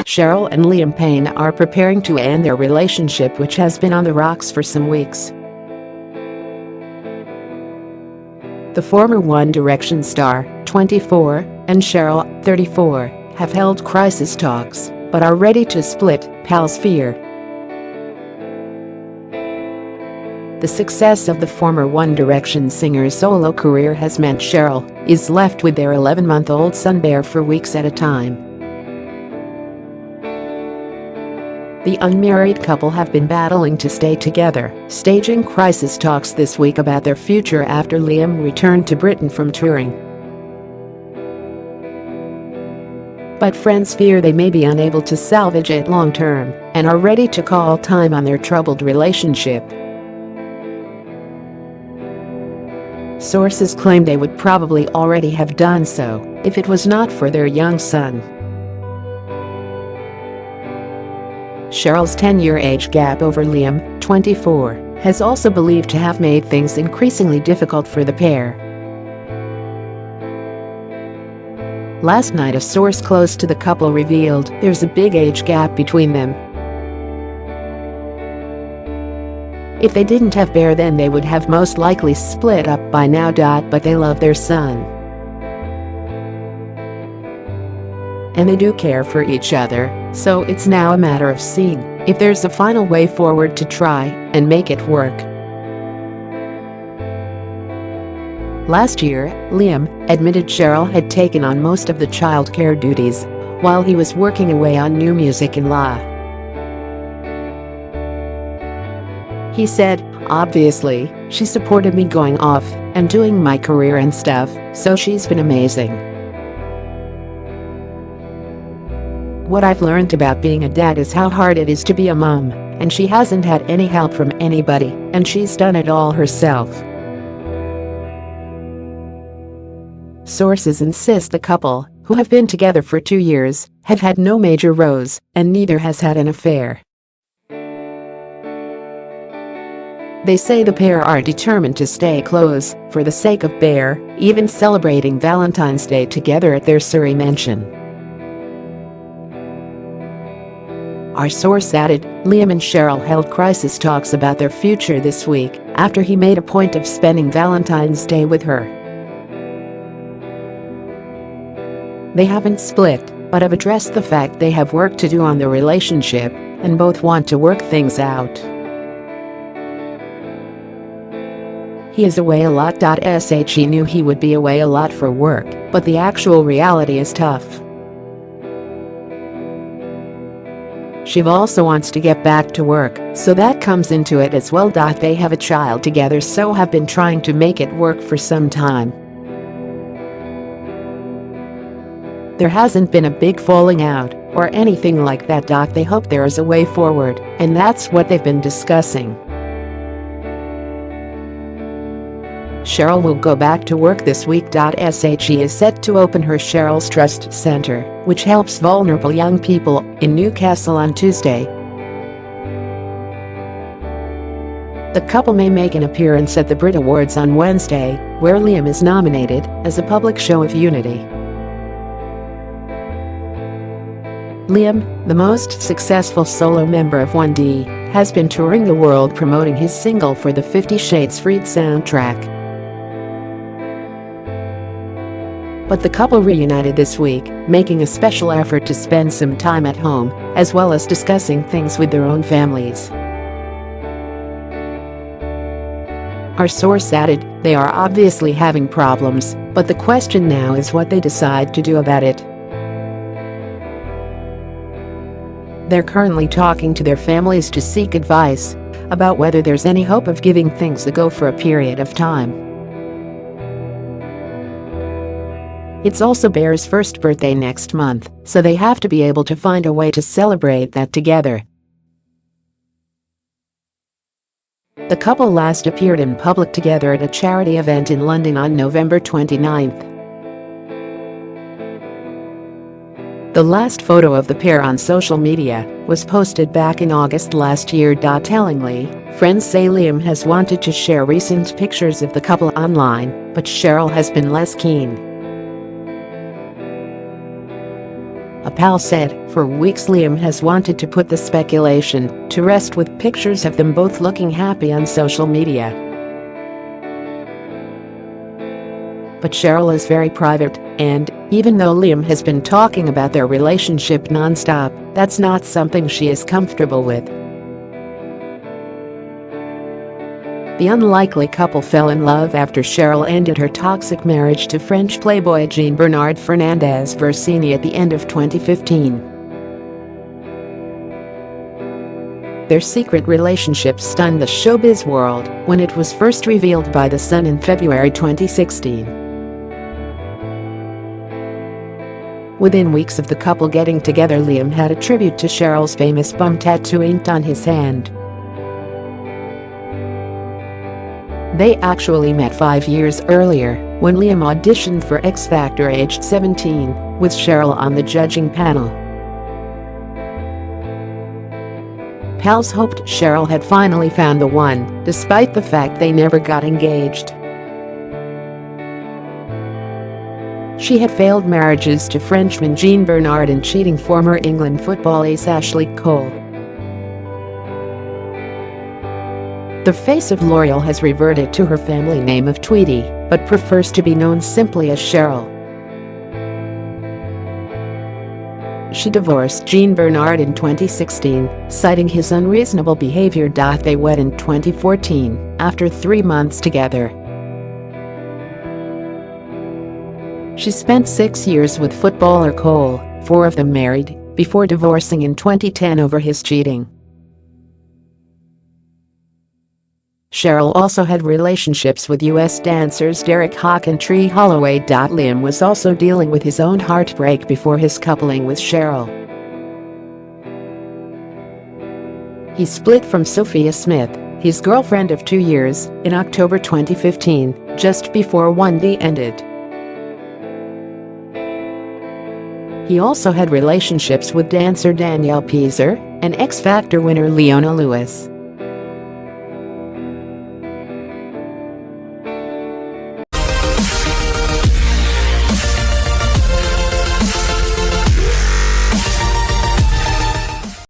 CHERYL and Liam Payne are preparing to end their relationship, which has been on the rocks for some weeks. The former One Direction star, 24, and CHERYL, 34, have held crisis talks, but are ready to split, pals fear. The success of the former One Direction singer's solo career has meant CHERYL is left with their 11-month-old son Bear for weeks at a time. The unmarried couple have been battling to stay together, staging crisis talks this week about their future after Liam returned to Britain from touring. But friends fear they may be unable to salvage it long-term and are ready to call time on their troubled relationship. Sources claim they would probably already have done so if it was not for their young son. CHERYL's 10-year age gap over Liam, 24, has also believed to have made things increasingly difficult for the pair. Last night, a source close to the couple revealed there's a big age gap between them. If they didn't have Bear, then they would have most likely split up by now. But they love their son. And they do care for each other, so it's now a matter of seeing if there's a final way forward to try and make it work. Last year, Liam admitted CHERYL had taken on most of the childcare duties while he was working away on new music in LA. He said, "Obviously, she supported me going off and doing my career and stuff, so she's been amazing. What I've learned about being a dad is how hard it is to be a mom, and she hasn't had any help from anybody, and she's done it all herself." Sources insist the couple, who have been together for 2 years, have had no major rows, and neither has had an affair. They say the pair are determined to stay close for the sake of Bear, even celebrating Valentine's Day together at their Surrey mansion. Our source added, Liam and CHERYL held crisis talks about their future this week after he made a point of spending Valentine's Day with her. They haven't split, but have addressed the fact they have work to do on the relationship and both want to work things out. He is away a lot. She knew he would be away a lot for work, but the actual reality is tough. She also wants to get back to work, so that comes into it as well. They have a child together, so have been trying to make it work for some time. There hasn't been a big falling out or anything like that. They hope there is a way forward, and that's what they've been discussing. CHERYL will go back to work this week. She is set to open her CHERYL's Trust Center, which helps vulnerable young people, in Newcastle on Tuesday. The couple may make an appearance at the Brit Awards on Wednesday, where Liam is nominated, as a public show of unity. Liam, the most successful solo member of 1D, has been touring the world promoting his single for the 50 Shades Freed soundtrack. But the couple reunited this week, making a special effort to spend some time at home, as well as discussing things with their own families. Our source added, they are obviously having problems, but the question now is what they decide to do about it. They're currently talking to their families to seek advice about whether there's any hope of giving things a go for a period of time. It's also Bear's first birthday next month, so they have to be able to find a way to celebrate that together. The couple last appeared in public together at a charity event in London on November 29. The last photo of the pair on social media was posted back in August last year. Tellingly, friends say Liam has wanted to share recent pictures of the couple online, but CHERYL has been less keen. A pal said. For weeks Liam has wanted to put the speculation to rest with pictures of them both looking happy on social media. But Cheryl is very private, and, even though Liam has been talking about their relationship non-stop, that's not something she is comfortable with. The unlikely couple fell in love after Cheryl ended her toxic marriage to French playboy Jean-Bernard Fernandez Versini at the end of 2015. Their secret relationship stunned the showbiz world when it was first revealed by The Sun in February 2016. Within weeks of the couple getting together, Liam had a tribute to Cheryl's famous bum tattoo inked on his hand. They actually met 5 years earlier, when Liam auditioned for X Factor aged 17, with Cheryl on the judging panel. Pals hoped Cheryl had finally found the one, despite the fact they never got engaged. She had failed marriages to Frenchman Jean-Bernard and cheating former England football ace Ashley Cole. The face of L'Oreal has reverted to her family name of Tweedy, but prefers to be known simply as Cheryl. She divorced Jean-Bernard in 2016, citing his unreasonable behavior. They wed in 2014, after 3 months together. She spent 6 years with footballer Cole, 4 of them married, before divorcing in 2010 over his cheating. Cheryl also had relationships with US dancers Derek Hawk and Tree Holloway. Liam was also dealing with his own heartbreak before his coupling with Cheryl. He split from Sophia Smith, his girlfriend of 2 years, in October 2015, just before *The ended. He also had relationships with dancer Danielle Peaser and X Factor winner Leona Lewis.